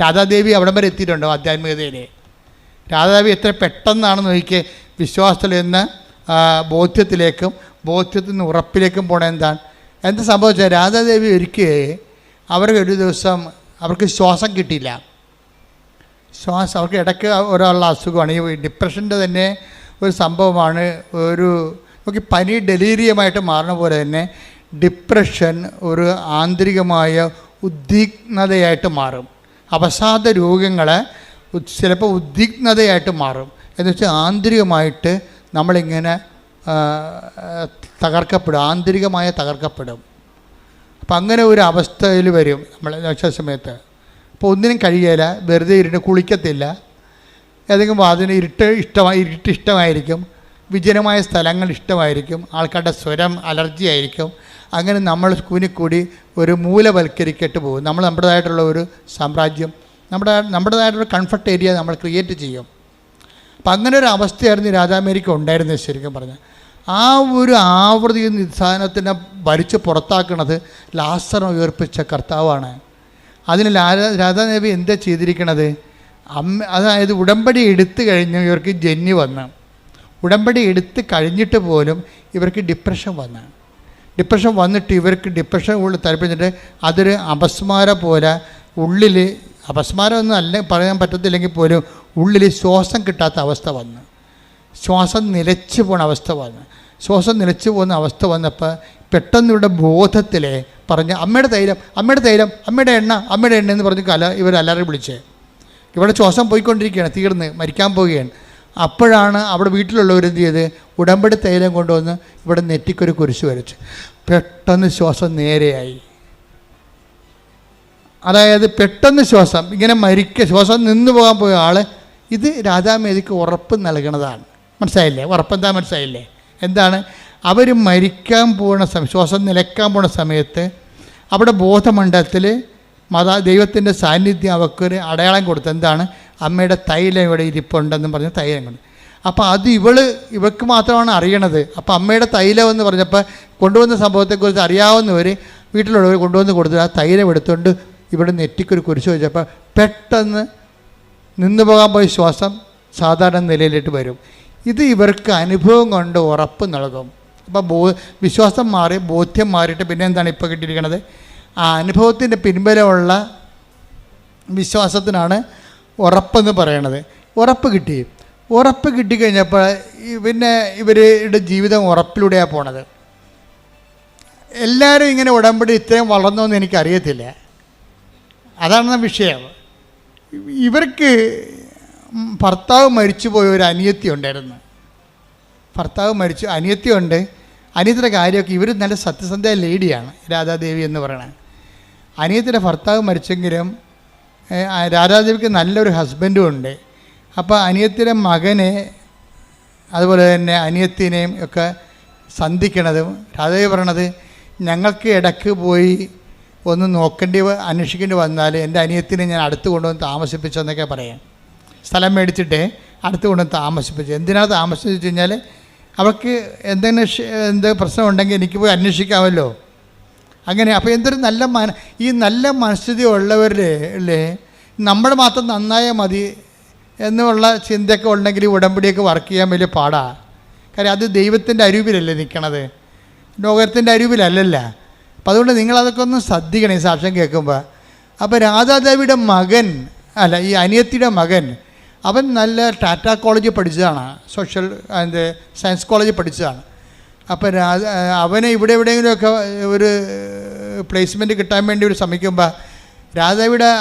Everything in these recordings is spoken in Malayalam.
രാധാദേവി അവിടം വരെ എത്തിയിട്ടുണ്ടോ ആധ്യാത്മികതയിൽ? രാധാദേവി എത്ര പെട്ടെന്നാണെന്ന് നോക്കിയേ വിശ്വാസത്തിൽ നിന്ന് ബോധ്യത്തിലേക്കും ബോധ്യത്തിൽ നിന്ന് ഉറപ്പിലേക്കും പോണ എന്താ സംഭവിച്ചത്? രാധാദേവി ഒരിക്കൽ അവർക്ക് ഒരു ദിവസം അവർക്ക് ശ്വാസം കിട്ടിയില്ല. അവർക്ക് ഇടയ്ക്ക് ഒരാളുടെ അസുഖമാണ്. ഈ ഡിപ്രഷൻ്റെ തന്നെ ഒരു സംഭവമാണ്. നമുക്ക് പനി ഡെലീരിയമായിട്ട് മാറുന്ന പോലെ തന്നെ ഡിപ്രഷൻ ഒരു ആന്തരികമായ ഉദ്വിഗ്നതയായിട്ട് മാറും. അവസാദ രോഗങ്ങൾ ചിലപ്പോൾ ഉദ്വിഗ്നതയായിട്ട് മാറും. എന്ന് വെച്ചാൽ ആന്തരികമായിട്ട് നമ്മളിങ്ങനെ തകർക്കപ്പെടും, ആന്തരികമായ തകർക്കപ്പെടും. അപ്പം അങ്ങനെ ഒരു അവസ്ഥയിൽ വരും നമ്മൾ ചില സമയത്ത്. അപ്പോൾ ഒന്നിനും കഴിയില്ല, വെറുതെ ഇരുന്ന് കുളിക്കത്തില്ല, ഏതെങ്കിലും അതിന് ഇരുട്ട് ഇഷ്ടമായിരിക്കും, വിജനമായ സ്ഥലങ്ങൾ ഇഷ്ടമായിരിക്കും, ആൾക്കാരുടെ സ്വരം അലർജി ആയിരിക്കും. അങ്ങനെ നമ്മൾ കൂനിക്കൂടി ഒരു മൂലവൽക്കരിക്കട്ട് പോകും. നമ്മുടേതായിട്ടുള്ള ഒരു സാമ്രാജ്യം, നമ്മുടേതായിട്ടുള്ള കംഫർട്ട് ഏരിയ നമ്മൾ ക്രിയേറ്റ് ചെയ്യും. അപ്പം അങ്ങനെ ഒരു അവസ്ഥയായിരുന്നു രാജാമേരിക്ക് ഉണ്ടായിരുന്നത്. ശരിക്കും പറഞ്ഞാൽ ആ ഒരു ആവൃത്തി നിധാനത്തിനെ ഭരിച്ച് പുറത്താക്കുന്നത് ലാസറിനെ ഉയർപ്പിച്ച കർത്താവാണ്. അതിന് രാധാദേവി എന്താ ചെയ്തിരിക്കണത്? അതായത് ഉടമ്പടി എടുത്തു കഴിഞ്ഞ് ഇവർക്ക് ജന്നി വന്ന്, ഉടമ്പടി എടുത്ത് കഴിഞ്ഞിട്ട് പോലും ഇവർക്ക് ഡിപ്രഷൻ വന്നിട്ട് ഇവർക്ക് ഡിപ്രഷൻ ഉള്ളിൽ താല്പര്യത്തിട്ട് അതൊരു അപസ്മാരം പോലെ ഉള്ളിൽ, അപസ്മാരമൊന്നും അല്ല പറയാൻ പറ്റത്തില്ലെങ്കിൽ പോലും ഉള്ളിൽ ശ്വാസം കിട്ടാത്ത അവസ്ഥ വന്ന്, ശ്വാസം നിലച്ചു പോകുന്ന അവസ്ഥ വന്ന്, ശ്വാസം നിലച്ചു പോകുന്ന അവസ്ഥ വന്നപ്പോൾ പെട്ടെന്ന് ഇവിടെ ബോധത്തിൽ പറഞ്ഞ് അമ്മയുടെ തൈലം, അമ്മയുടെ എണ്ണ എന്ന് പറഞ്ഞ് ഇവർ അലറി വിളിച്ചേ. ഇവിടെ ശ്വാസം പോയിക്കൊണ്ടിരിക്കുകയാണ്, തീർന്ന് മരിക്കാൻ പോവുകയാണ്. അപ്പോഴാണ് അവിടെ വീട്ടിലുള്ളവർ എന്ത് ചെയ്ത് ഉടമ്പടി തൈലം കൊണ്ടുവന്ന് ഇവിടെ നെറ്റിക്കൊരു കുരിശ് വരച്ച് പെട്ടെന്ന് ശ്വാസം നേരെയായി. അതായത് പെട്ടെന്ന് ശ്വാസം ഇങ്ങനെ ശ്വാസം നിന്നു പോകാൻ പോയ ആൾ ഇത് രാജാമേരിക്ക് ഉറപ്പ് നൽകണതാണ്. മനസ്സിലായില്ലേ? ഉറപ്പെന്താ മനസ്സിലായില്ലേ? എന്താണ്? അവർ മരിക്കാൻ പോകുന്ന സമയം, ശ്വാസം നിലയ്ക്കാൻ പോകുന്ന സമയത്ത് അവിടെ ബോധമണ്ഡലത്തിൽ ദൈവത്തിൻ്റെ സാന്നിധ്യം അവർക്കൊരു അടയാളം കൊടുത്തു. എന്താണ്? അമ്മയുടെ തൈലം ഇവിടെ ഇരിപ്പുണ്ടെന്ന് പറഞ്ഞ് തൈലം കൊണ്ട്. അപ്പോൾ അത് ഇവൾക്ക് മാത്രമാണ് അറിയണത്. അപ്പോൾ അമ്മയുടെ തൈലം എന്ന് പറഞ്ഞപ്പോൾ കൊണ്ടുവന്ന സംഭവത്തെക്കുറിച്ച് അറിയാവുന്നവർ വീട്ടിലുള്ളവർ കൊണ്ടുവന്ന് കൊടുത്ത് ആ തൈലം എടുത്തുകൊണ്ട് ഇവിടെ നെറ്റിക്കൊരു കുരിശ് വെച്ചപ്പോൾ പെട്ടെന്ന് നിന്നു പോകാൻ പോയി ശ്വാസം സാധാരണ നിലയിലിട്ട് വരും. ഇത് ഇവർക്ക് അനുഭവം കൊണ്ട് ഉറപ്പ് നൽകും. അപ്പോൾ വിശ്വാസം മാറി, ബോധ്യം മാറിയിട്ട് പിന്നെ എന്താണ് ഇപ്പോൾ കിട്ടിയിരിക്കുന്നത്? ആ അനുഭവത്തിൻ്റെ പിൻബലമുള്ള വിശ്വാസത്തിനാണ് ഉറപ്പെന്ന് പറയണത്. ഉറപ്പ് കിട്ടിക്കഴിഞ്ഞപ്പോൾ പിന്നെ ഇവരുടെ ജീവിതം ഉറപ്പിലൂടെയാണ് പോണത്. എല്ലാവരും ഇങ്ങനെ ഉടമ്പടി ഇത്രയും വളർന്നോന്ന് എനിക്കറിയത്തില്ല. അതാണ് വിഷയം. ഇവർക്ക് ഭർത്താവ് മരിച്ചുപോയ ഒരു അനിയത്തി ഉണ്ടായിരുന്നു. അനിയത്തിയുണ്ട്. അനിയത്തിയുടെ കാര്യമൊക്കെ ഇവർ നല്ല സത്യസന്ധമായ ലേഡിയാണ് രാധാദേവി എന്ന് പറയണത്. അനിയത്തിയുടെ ഭർത്താവ് മരിച്ചെങ്കിലും രാധാദേവിക്ക് നല്ലൊരു ഹസ്ബൻഡും ഉണ്ട്. അപ്പോൾ അനിയത്തിയുടെ മകനെ അതുപോലെ തന്നെ അനിയത്തിനെയും ഒക്കെ സന്ധിക്കണതും രാധാദേവി പറയണത് ഞങ്ങൾക്ക് ഇടയ്ക്ക് പോയി ഒന്ന് അന്വേഷിക്കേണ്ടി വന്നാൽ എൻ്റെ അനിയത്തിനെ ഞാൻ അടുത്ത് കൊണ്ടുവന്ന് താമസിപ്പിച്ചെന്നൊക്കെ പറയാം. സ്ഥലം മേടിച്ചിട്ട് അടുത്ത് കൊണ്ടുവന്ന് താമസിപ്പിച്ചു. എന്തിനാണ് താമസിച്ചു കഴിഞ്ഞാൽ അവർക്ക് എന്തെങ്കിലും പ്രശ്നം ഉണ്ടെങ്കിൽ എനിക്ക് പോയി അന്വേഷിക്കാമല്ലോ. അങ്ങനെ അപ്പോൾ എന്തൊരു നല്ല മനസ്ഥിതി ഉള്ളവരിലെ നമ്മൾ മാത്രം നന്നായാൽ മതി എന്നുള്ള ചിന്തയൊക്കെ ഉണ്ടെങ്കിൽ ഉടമ്പടിയൊക്കെ വർക്ക് ചെയ്യാൻ വലിയ പാടാണ്. കാര്യം അത് ദൈവത്തിൻ്റെ അരൂപിലല്ലേ നിൽക്കണത്, ലോകത്തിൻ്റെ അരൂപിലല്ലല്ല. അപ്പം അതുകൊണ്ട് നിങ്ങളതൊക്കെ ഒന്ന് ശ്രദ്ധിക്കണം ഈ സാക്ഷ്യം കേൾക്കുമ്പോൾ. അപ്പോൾ രാധാദേവിയുടെ മകൻ ഈ അനിയത്തിയുടെ മകൻ അവൻ നല്ല ടാറ്റ കോളേജിൽ പഠിച്ചതാണ്, സയൻസ് കോളേജിൽ പഠിച്ചതാണ്. അപ്പോൾ അവനെ എവിടെയെങ്കിലുമൊക്കെ ഒരു പ്ലേസ്മെൻറ്റ് കിട്ടാൻ വേണ്ടി ഒരു ശ്രമിക്കുമ്പോൾ രാധാവിയുടെ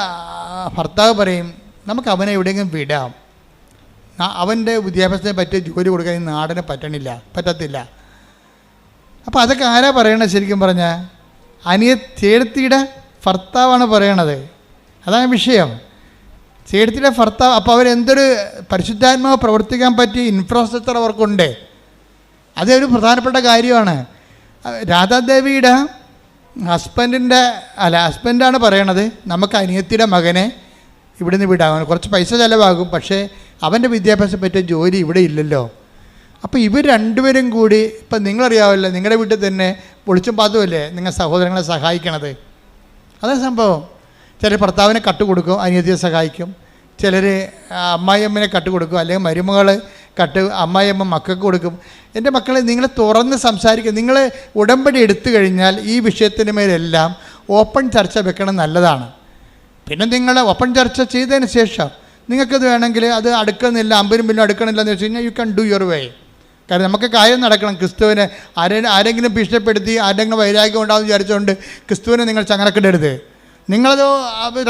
ഭർത്താവ് പറയും നമുക്ക് അവനെ എവിടെയെങ്കിലും വിടാം, അവൻ്റെ വിദ്യാഭ്യാസത്തിനെ പറ്റിയ ജോലി കൊടുക്കാൻ ഈ നാടിനെ പറ്റത്തില്ല. അപ്പോൾ അതൊക്കെ ആരാ പറയണത്? ശരിക്കും പറഞ്ഞാൽ ചേടത്തിയുടെ ഭർത്താവാണ് പറയണത്. അതാണ് വിഷയം. ചേടത്തിയുടെ ഭർത്താവ്. അപ്പോൾ അവരെന്തൊരു പരിശുദ്ധാത്മാവ് പ്രവർത്തിക്കാൻ പറ്റിയ ഇൻഫ്രാസ്ട്രക്ചർ അവർക്കുണ്ട്. അതൊരു പ്രധാനപ്പെട്ട കാര്യമാണ്. രാധാദേവിയുടെ ഹസ്ബൻഡാണ് പറയണത് നമുക്ക് അനിയത്തിയുടെ മകനെ ഇവിടുന്ന് വിടാം, കുറച്ച് പൈസ ചിലവാകും, പക്ഷേ അവൻ്റെ വിദ്യാഭ്യാസം പറ്റിയ ജോലി ഇവിടെ ഇല്ലല്ലോ. അപ്പോൾ ഇവർ രണ്ടുപേരും കൂടി, ഇപ്പം നിങ്ങളറിയാമല്ലോ, നിങ്ങളുടെ വീട്ടിൽ തന്നെ പൊളിച്ചും പാത്തുമല്ലേ നിങ്ങൾ സഹോദരങ്ങളെ സഹായിക്കണത്. അതേ സംഭവം. ചിലർ ഭർത്താവിനെ കട്ട് കൊടുക്കും, അനിയത്തിയെ സഹായിക്കും. ചിലർ അമ്മായിയമ്മനെ കട്ട് കൊടുക്കും, അല്ലെങ്കിൽ മരുമകൾ കട്ട് അമ്മായിയമ്മ മക്കൾക്ക് കൊടുക്കും. എൻ്റെ മക്കളെ, നിങ്ങൾ തുറന്ന് സംസാരിക്കുക. നിങ്ങൾ ഉടമ്പടി എടുത്തു കഴിഞ്ഞാൽ ഈ വിഷയത്തിന് മേലെല്ലാം ഓപ്പൺ ചർച്ച വെക്കണം, നല്ലതാണ്. പിന്നെ നിങ്ങൾ ഓപ്പൺ ചർച്ച ചെയ്തതിന് ശേഷം നിങ്ങൾക്കത് വേണമെങ്കിൽ അത് അടുക്കുന്നില്ല, 50 ബില്ലും അടുക്കണില്ല എന്ന് വെച്ച് കഴിഞ്ഞാൽ you can do your way. കാരണം നമുക്ക് കാര്യം നടക്കണം. ക്രിസ്തുവിനെ ആരെങ്കിലും ഭീഷണിപ്പെടുത്തി ആരെങ്കിലും വൈരാഗ്യം ഉണ്ടാകുമെന്ന് വിചാരിച്ചുകൊണ്ട് ക്രിസ്തുവിനെ നിങ്ങൾ ചങ്ങലക്കിടരുത്. നിങ്ങളത്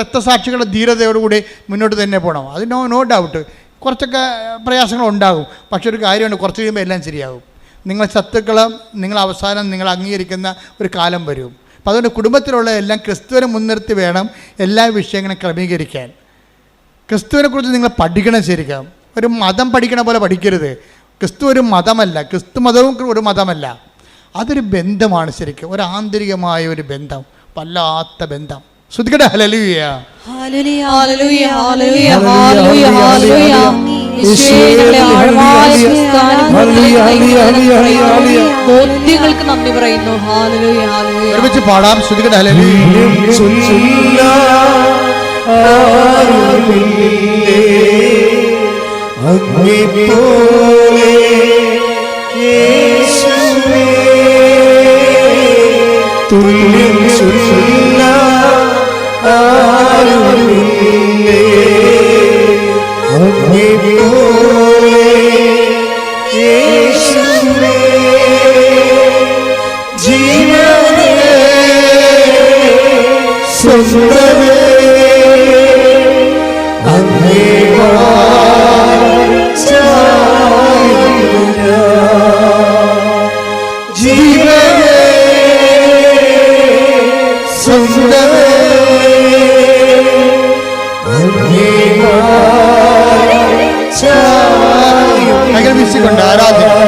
രക്തസാക്ഷികളുടെ ധീരതയോടുകൂടി മുന്നോട്ട് തന്നെ പോകണം. അത് നോ ഡൗട്ട് കുറച്ചൊക്കെ പ്രയാസങ്ങൾ ഉണ്ടാകും. പക്ഷെ ഒരു കാര്യമുണ്ട്, കുറച്ച് കഴിയുമ്പോൾ എല്ലാം ശരിയാകും. നിങ്ങൾ ശത്രുക്കളും നിങ്ങൾ അവസാനം നിങ്ങൾ അംഗീകരിക്കുന്ന ഒരു കാലം വരും. അപ്പോൾ അതുകൊണ്ട് കുടുംബത്തിലുള്ള എല്ലാം ക്രിസ്തുവിനെ മുൻനിർത്തി വേണം എല്ലാ വിഷയങ്ങളും ക്രമീകരിക്കാൻ. ക്രിസ്തുവിനെക്കുറിച്ച് നിങ്ങൾ പഠിക്കണം. ശരിക്കും ഒരു മതം പഠിക്കണ പോലെ പഠിക്കരുത്. ക്രിസ്തു ഒരു മതമല്ല, ക്രിസ്തു മതവും ഒരു മതമല്ല. അതൊരു ബന്ധമാണ്. ശരിക്കും ഒരു ആന്തരികമായ ഒരു ബന്ധം, വല്ലാത്ത ബന്ധം. ശ്രുതിക്കട്ടെ ഹല്ലേലൂയ, ഹല്ലേലൂയ, ഹല്ലേലൂയ, ഹല്ലേലൂയ, ഹല്ലേലൂയ, ഹല്ലേലൂയ. ബോധ്യങ്ങൾക്ക് നന്ദി പറയുന്നു. ഹല്ലേലൂയ, ഹല്ലേലൂയ. ഒരുമിച്ച് പാടാം. ശ്രുതിക്കട്ടെ ഹല്ലേലൂയ. തുല്യം ചൊല്ല ആരുമില്ലേ അങ്ങേപ്പോലെ യേശുവേ. ജീവനേ സ്വന്തമേ അങ്ങേ ജീവനേ സ്വന്തമേ കൈകൾ വീശിക്കൊണ്ട് ആരാധിക്കും.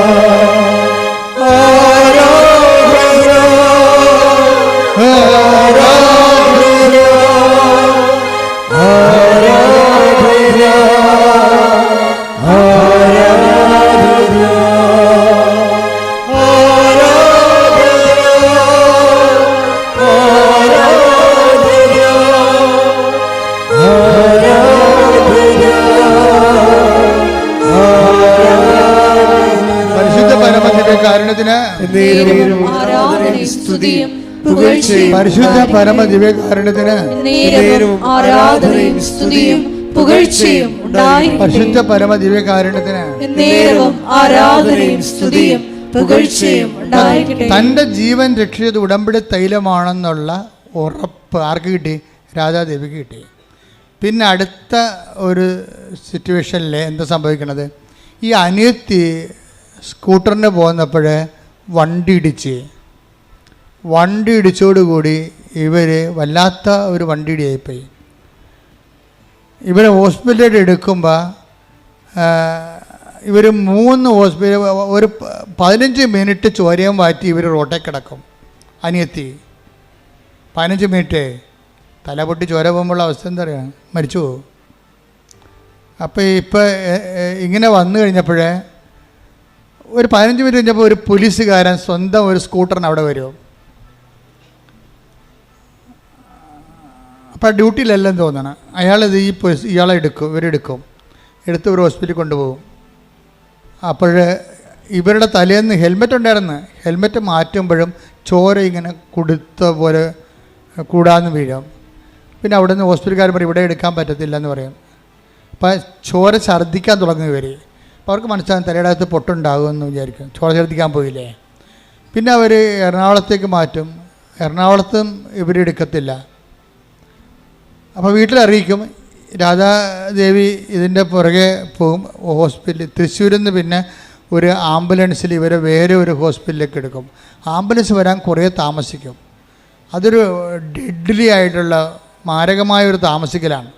പരിശുദ്ധ പരമദിവ്യകാരുണ്യത്തിന് ആരാധനയും സ്തുതിയും പുകഴ്ചയും പരിശുദ്ധ പരമദിവ്യകാരുണ്യത്തിന് ആരാധനയും സ്തുതിയും പുകഴ്ചയും ഉണ്ടായിരിക്കട്ടെ. തൻ്റെ ജീവൻ രക്ഷിച്ചത് ഉടമ്പടി തൈലമാണെന്നുള്ള ഉറപ്പ് ആർക്ക് കിട്ടി? രാജാദേവിക്ക് കിട്ടി. പിന്നെ അടുത്ത ഒരു സിറ്റുവേഷനിൽ എന്താ സംഭവിക്കണത്? ഈ അനിയത്തി സ്കൂട്ടറിന് പോകുന്നപ്പോൾ വണ്ടി ഇടിച്ചോടുകൂടി ഇവർ വല്ലാത്ത ഒരു വണ്ടി ഇടിയായിപ്പോയി. ഇവരെ ഹോസ്പിറ്റലിൽ എടുക്കുമ്പോൾ ഇവർ 3 ഹോസ്പിറ്റൽ ഒരു 15 മിനിറ്റ് ചോരയും മാറ്റി ഇവർ റോട്ടിൽ കിടക്കും. അനിയത്തി 15 മിനിറ്റ് തല പൊട്ടി ചോര പോകുമ്പോഴുള്ള അവസ്ഥ എന്താ പറയുക? മരിച്ചു പോകും. അപ്പോൾ ഇപ്പോൾ ഇങ്ങനെ വന്നു കഴിഞ്ഞപ്പോഴേ ഒരു 15 മിനിറ്റ് കഴിഞ്ഞപ്പോൾ ഒരു പോലീസുകാരൻ സ്വന്തം ഒരു സ്കൂട്ടറിന് അവിടെ വരും. അപ്പോൾ ഡ്യൂട്ടിയിലെല്ലാം തോന്നണം. അയാളിത് ഇയാളെ ഇവരെടുക്കും, എടുത്ത് ഒരു ഹോസ്പിറ്റലിൽ കൊണ്ടുപോകും. അപ്പോൾ ഇവരുടെ തലേന്ന് ഹെൽമെറ്റ് ഉണ്ടായിരുന്നു. ഹെൽമെറ്റ് മാറ്റുമ്പോഴും ചോര ഇങ്ങനെ കൊടുത്ത പോലെ കൂടാന്ന് വീഴും. പിന്നെ അവിടെ നിന്ന് ഹോസ്പിറ്റലുകാർ പറയും ഇവിടെ എടുക്കാൻ പറ്റത്തില്ല എന്ന് പറയും. അപ്പോൾ ചോര ഛർദ്ദിക്കാൻ തുടങ്ങും ഇവർ. അപ്പോൾ അവർക്ക് മനസ്സിലാകും തലയുടെ അകത്ത് പൊട്ടുണ്ടാകുമെന്ന് വിചാരിക്കും. ചോര ഛർദ്ദിക്കാൻ പോയില്ലേ. പിന്നെ അവർ എറണാകുളത്തേക്ക് മാറ്റും. എറണാകുളത്തും ഇവരെടുക്കത്തില്ല. അപ്പോൾ വീട്ടിലറിയിക്കും. രാധാദേവി ഇതിൻ്റെ പുറകെ പോകും ഹോസ്പിറ്റലിൽ. തൃശ്ശൂരിൽ നിന്ന് പിന്നെ ഒരു ആംബുലൻസിൽ ഇവരെ വേറെ ഒരു ഹോസ്പിറ്റലിലേക്ക് എടുക്കും. ആംബുലൻസ് വരാൻ കുറേ താമസിക്കും. അതൊരു ഡെഡ്ലി ആയിട്ടുള്ള മാരകമായൊരു താമസിക്കലാണ്.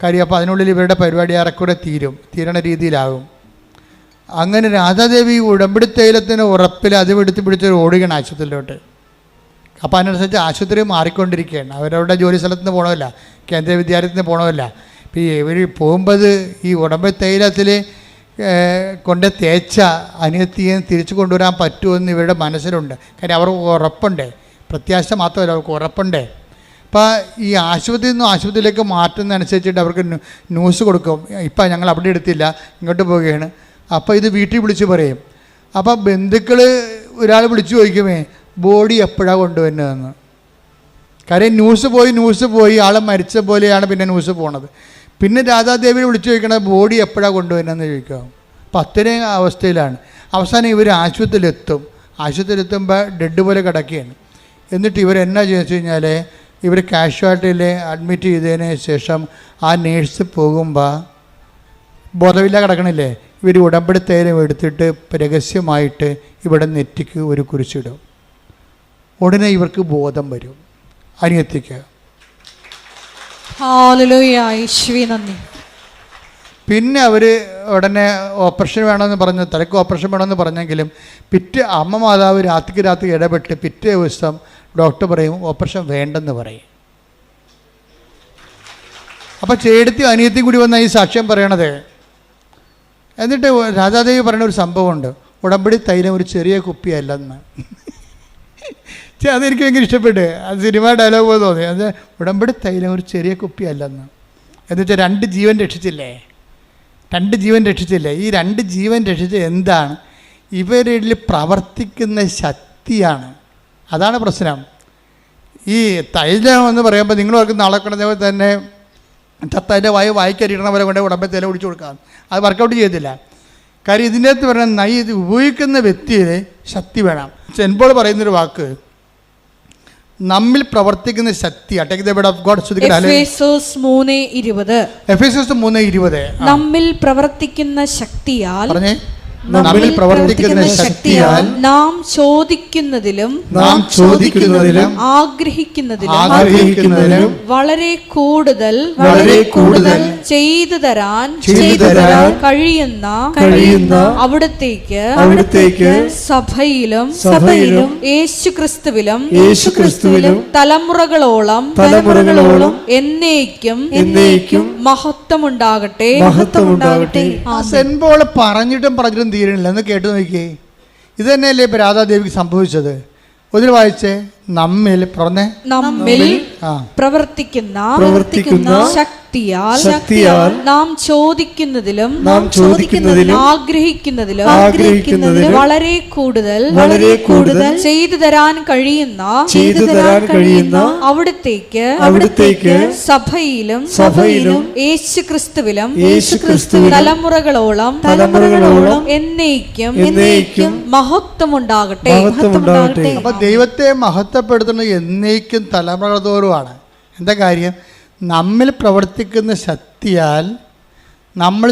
കാര്യം അപ്പോൾ അതിനുള്ളിൽ ഇവരുടെ പരിപാടി ഏറെക്കുറെ തീരണ രീതിയിലാകും. അങ്ങനെ രാധാദേവി ഉടമ്പടി തൈലത്തിന് ഉറപ്പിൽ അതും എടുത്ത് പിടിച്ചൊരു ഓടുകയാണ് ആശുപത്രിയിലോട്ട്. അപ്പോൾ അതിനനുസരിച്ച് ആശുപത്രി മാറിക്കൊണ്ടിരിക്കുകയാണ്. അവരവരുടെ ജോലി സ്ഥലത്ത് നിന്ന് പോകണമല്ല, കേന്ദ്ര വിദ്യാലയത്തിൽ നിന്ന് പോകണമല്ല. ഇപ്പോൾ ഇവർ പോകുമ്പോൾ ഈ ഉടമ്പടി തൈലത്തിൽ കൊണ്ട് തേച്ച അനിയത്തിയെ തിരിച്ചു കൊണ്ടുവരാൻ പറ്റുമെന്ന് ഇവരുടെ മനസ്സിലുണ്ട്. കാര്യം അവർക്ക് ഉറപ്പുണ്ട്. പ്രത്യാശ മാത്രമല്ല, അവർക്ക് ഉറപ്പുണ്ട്. അപ്പോൾ ഈ ആശുപത്രിയിൽ നിന്നും ആശുപത്രിയിലേക്ക് മാറ്റുന്നതനുസരിച്ചിട്ട് അവർക്ക് ന്യൂസ് കൊടുക്കും, ഇപ്പം ഞങ്ങൾ അവിടെ എടുത്തില്ല, ഇങ്ങോട്ട് പോവുകയാണ്. അപ്പോൾ ഇത് വീട്ടിൽ വിളിച്ച് പറയും. അപ്പോൾ ബന്ധുക്കൾ ഒരാൾ വിളിച്ചു ചോദിക്കുമേ ബോഡി എപ്പോഴാണ് കൊണ്ടുവരുന്നതെന്ന്. കാര്യം ന്യൂസ് പോയി ആൾ മരിച്ച പോലെയാണ് പിന്നെ ന്യൂസ് പോണത്. പിന്നെ രാധാദേവിയെ വിളിച്ചു ചോദിക്കണത് ബോഡി എപ്പോഴാണ് കൊണ്ടുവരുന്നതെന്ന് ചോദിക്കുക. അപ്പം അത്രയും അവസ്ഥയിലാണ്. അവസാനം ഇവർ ആശുപത്രിയിലെത്തുമ്പോൾ ഡെഡ് പോലെ കിടക്കുകയാണ്. എന്നിട്ട് ഇവരെന്നാ ചെയ്യുക കഴിഞ്ഞാൽ ഇവർ കാഷ്വാലിറ്റിയിൽ അഡ്മിറ്റ് ചെയ്തതിന് ശേഷം ആ നേഴ്സ് പോകുമ്പോൾ ബോധമില്ല കിടക്കണില്ലേ, ഇവർ ഉടമ്പടി തൈലം എടുത്തിട്ട് രഹസ്യമായിട്ട് ഇവിടെ നെറ്റിക്ക് ഒരു കുരിശിടും. ഉടനെ ഇവർക്ക് ബോധം വരും, അനിയത്തിക്ക്. ഹല്ലേലൂയ, യേശുവേ നന്ദി. പിന്നെ അവർ ഉടനെ ഓപ്പറേഷൻ വേണമെന്ന് പറഞ്ഞ് തലയ്ക്ക് ഓപ്പറേഷൻ വേണമെന്ന് പറഞ്ഞെങ്കിലും അമ്മ മാതാവ് രാത്രി ഇടപെട്ട് പിറ്റേ ദിവസം ഡോക്ടർ പറയും ഓപ്പറേഷൻ വേണ്ടെന്ന് പറയും. അപ്പോൾ ചേടത്തി അനിയത്തിയും കൂടി വന്ന ഈ സാക്ഷ്യം പറയണത്. എന്നിട്ട് രാധാദേവി പറയുന്ന ഒരു സംഭവമുണ്ട്, ഉടമ്പടി തൈലം ഒരു ചെറിയ കുപ്പിയല്ലെന്ന്. അതെനിക്ക് ഭയങ്കര ഇഷ്ടപ്പെട്ട്, അത് സിനിമ ഡയലോഗ് പോലെ തോന്നി. അത് ഉടമ്പടി തൈലം ഒരു ചെറിയ കുപ്പിയല്ലെന്ന്. എന്നുവെച്ചാൽ 2 ജീവൻ രക്ഷിച്ചില്ലേ. ഈ 2 ജീവൻ രക്ഷിച്ചത് എന്താണ്? ഇവരിൽ പ്രവർത്തിക്കുന്ന ശക്തിയാണ്. അതാണ് പ്രശ്നം. ഈ തൈലം എന്ന് പറയുമ്പോൾ നിങ്ങൾ ഓർക്കുന്ന നാളെ കൊണ്ടതുപോലെ തന്നെ ചത്തതിൻ്റെ വായിക്കരിയണവരെ കൊണ്ട് ഉടമ്പടി തൈലം ഒഴിച്ചു കൊടുക്കാം. അത് വർക്കൗട്ട് ചെയ്യത്തില്ല. കാര്യം ഇതിൻ്റെ അകത്ത് പറഞ്ഞാൽ ഇത് ഉപയോഗിക്കുന്ന വ്യക്തിയിൽ ശക്തി വേണം. സെൻറ്റ് പോൾ പറയുന്നൊരു വാക്ക്, നമ്മിൽ പ്രവർത്തിക്കുന്ന ശക്തി. എഫേസ്യോസ് 3:20 നമ്മിൽ പ്രവർത്തിക്കുന്ന ശക്തിയാൽ നമ്മിൽ പ്രവർത്തിക്കുന്ന ശക്തിയാൽ നാം ചോദിക്കുന്നതിലും ആഗ്രഹിക്കുന്നതിലും വളരെ കൂടുതൽ ചെയ്തു തരാൻ കഴിയുന്ന അവിടത്തേക്ക് സഭയിലും യേശുക്രിസ്തുവിലും തലമുറകളോളം എന്നേക്കും മഹത്വമുണ്ടാകട്ടെ. സെന്റ് പോൾ പറഞ്ഞിട്ടും തീരണില്ല. എന്ന് കേട്ടു നോക്കിയേ. ഇത് തന്നെയല്ലേ ഇപ്പം രാധാദേവിക്ക് സംഭവിച്ചത്. ഒന്നിൽ വായിച്ചേ, നമ്മിൽ പ്രവർത്തിക്കുന്ന ശക്തിയാൽ നാം ചോദിക്കുന്നതിലും ആഗ്രഹിക്കുന്നതിലും വളരെ കൂടുതൽ ചെയ്തു തരാൻ കഴിയുന്ന അവിടത്തേക്ക് സഭയിലും യേശുക്രിസ്തുവിലും തലമുറകളോളം എന്നേക്കും മഹത്വമുണ്ടാകട്ടെ. അപ്പൊ ദൈവത്തെ മഹത്വപ്പെടുത്തുന്നത് എന്നേക്കും തലമുറകൾ തോറുമാണ്. എന്താ കാര്യം? നമ്മിൽ പ്രവർത്തിക്കുന്ന ശക്തിയാൽ നമ്മൾ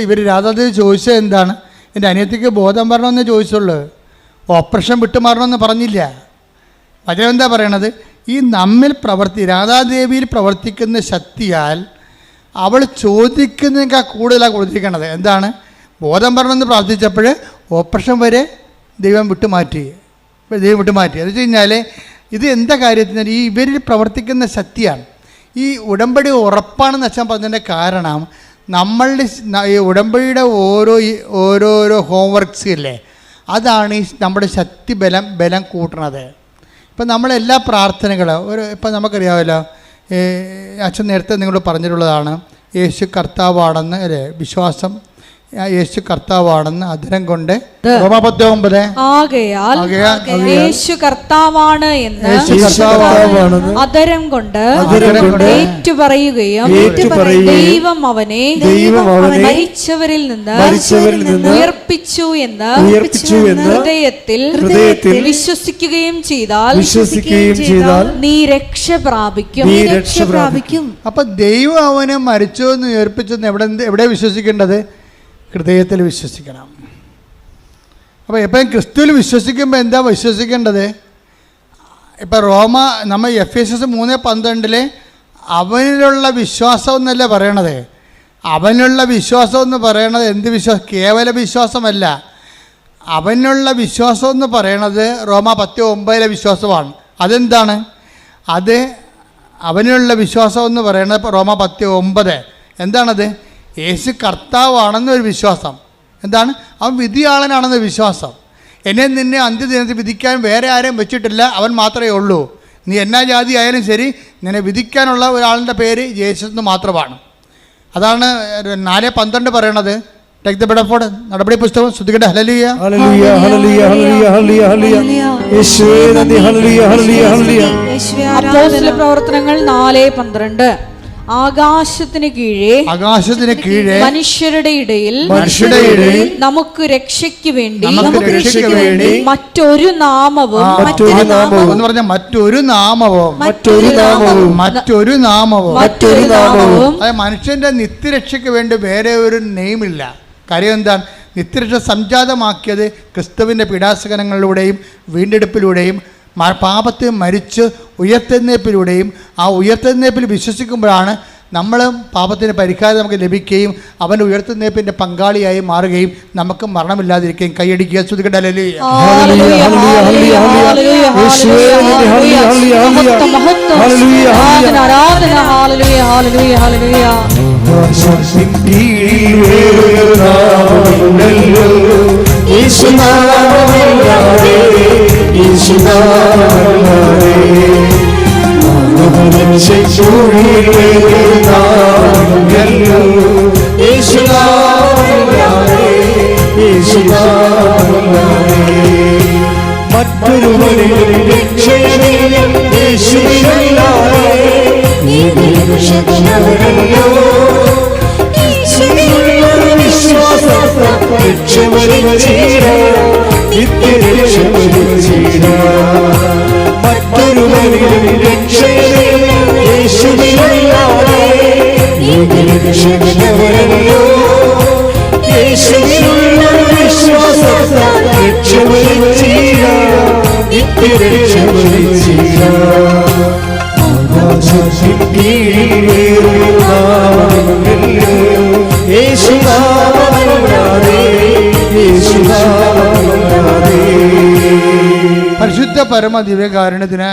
ഇവർ രാധാദേവി ചോദിച്ചത് എന്താണ്? എൻ്റെ അനിയത്തിക്ക് ബോധം വരണമെന്ന് ചോദിച്ചുള്ളൂ, ഓപ്പറേഷൻ വിട്ടുമാറണമെന്ന് പറഞ്ഞില്ല. വചനം എന്താ പറയണത്? ഈ നമ്മിൽ രാധാദേവിയിൽ പ്രവർത്തിക്കുന്ന ശക്തിയാൽ അവൾ ചോദിക്കുന്നതിനേക്കാൾ കൂടുതലാണ് കൊടുത്തിരിക്കണത്. എന്താണ്? ബോധം വരണമെന്ന് പ്രാർത്ഥിച്ചപ്പോൾ ഓപ്പറേഷൻ വരെ ദൈവം വിട്ടുമാറ്റി. അത് വെച്ച് കഴിഞ്ഞാൽ ഇത് എന്താ കാര്യത്തിന്? ഈ ഇവരിൽ പ്രവർത്തിക്കുന്ന ശക്തിയാണ്. ഈ ഉടമ്പടി ഉറപ്പാണെന്ന് അച്ഛൻ പറഞ്ഞതിൻ്റെ കാരണം നമ്മളുടെ ഈ ഉടമ്പടിയുടെ ഓരോരോ ഹോംവർക്ക്സ് ഇല്ലേ, അതാണ് ഈ നമ്മുടെ ശക്തി ബലം കൂട്ടണത്. ഇപ്പം നമ്മളെല്ലാ പ്രാർത്ഥനകളും ഇപ്പം നമുക്കറിയാമല്ലോ, അച്ഛൻ നേരത്തെ നിങ്ങളോട് പറഞ്ഞിട്ടുള്ളതാണ്, യേശു കർത്താവാണെന്ന് അല്ലേ വിശ്വാസം, യേശു കർത്താവാണെന്ന് അധരം കൊണ്ട് ആകയാൽ യേശു കർത്താവാണ് എന്ന് അധരം കൊണ്ട് ഏറ്റുപറയുകയും ദൈവം അവനെ മരിച്ചവരിൽ നിന്ന് ഉയർപ്പിച്ചു എന്ന് ഹൃദയത്തിൽ വിശ്വസിക്കുകയും ചെയ്താൽ നീ രക്ഷ പ്രാപിക്കും. അപ്പൊ ദൈവം അവനെ മരിച്ചു എന്ന് ഉയർപ്പിച്ചെന്ന് എവിടെ വിശ്വസിക്കേണ്ടത്? ഹൃദയത്തിൽ വിശ്വസിക്കണം. അപ്പോൾ എപ്പോഴും ക്രിസ്തുവിൽ വിശ്വസിക്കുമ്പോൾ എന്താ വിശ്വസിക്കേണ്ടത്? ഇപ്പം നമ്മൾ എഫേസ്യസ് 3:12 അവനിലുള്ള വിശ്വാസം എന്നല്ല പറയണത്. അവനുള്ള വിശ്വാസം എന്ന് പറയണത് എന്ത് വിശ്വാസം? കേവല വിശ്വാസമല്ല. അവനുള്ള വിശ്വാസം എന്ന് പറയണത് റോമ 10:9 വിശ്വാസമാണ്. അതെന്താണ്? അത് അവനുള്ള വിശ്വാസം എന്ന് പറയണത് റോമ 10:9 എന്താണത്? യേശു കർത്താവാണെന്നൊരു വിശ്വാസം. എന്താണ്? അവൻ വിധിയാളനാണെന്ന വിശ്വാസം. എന്നെ നിന്നെ അന്ത്യദിനത്തിൽ വിധിക്കാൻ വേറെ ആരെയും വെച്ചിട്ടില്ല, അവൻ മാത്രമേ ഉള്ളൂ. നീ എന്നാ ജാതി ആയാലും ശരി, നിന്നെ വിധിക്കാനുള്ള ഒരാളുടെ പേര് യേശു എന്ന് മാത്രമാണ്. അതാണ് 4:12 പറയണത്. ടേക്ക് ദ ബെഡ് നടപടി പുസ്തകം ശ്രദ്ധിക്കട്ടെ. ഹല്ലേലൂയ ഹല്ലേലൂയ ഹല്ലേലൂയ ഹല്ലേലൂയ ഹല്ലേലൂയ ഹല്ലേലൂയ യേശുവേ നന്ദി. ഹല്ലേലൂയ ഹല്ലേലൂയ ഹല്ലേലൂയ. അപ്പോസ്തല പ്രവർത്തനങ്ങൾ 4:12 ആകാശത്തിന് കീഴെ മനുഷ്യരുടെ ഇടയിൽ നമുക്ക് രക്ഷയ്ക്ക് വേണ്ടി മറ്റൊരു നാമവും എന്ന് പറഞ്ഞ മറ്റൊരു നാമവും അതായത് മനുഷ്യന്റെ നിത്യരക്ഷയ്ക്ക് വേണ്ടി വേറെ ഒരു നെയിമില്ല. കാര്യം എന്താണ്? നിത്യരക്ഷ സംജാതമാക്കിയത് ക്രിസ്തുവിന്റെ പീഡാസകനങ്ങളിലൂടെയും വീണ്ടെടുപ്പിലൂടെയും പാപത്തെ മരിച്ച് ഉയർത്തെഴുന്നേൽപ്പിലൂടെയും ആ ഉയർത്തെഴുന്നേൽപ്പിൽ വിശ്വസിക്കുമ്പോഴാണ് നമ്മൾ പാപത്തിന് പരിഹാരം നമുക്ക് ലഭിക്കുകയും അവൻ്റെ ഉയർത്തെഴുന്നേൽപ്പിൻ്റെ പങ്കാളിയായി മാറുകയും നമുക്ക് മരണമില്ലാതിരിക്കുകയും. കൈയടിക്കുക, സ്തുതിക്കട്ടെ. ഹല്ലേലൂയ. പരിശുദ്ധ പരമ ദിവ്യകാരുണ്യത്തിന്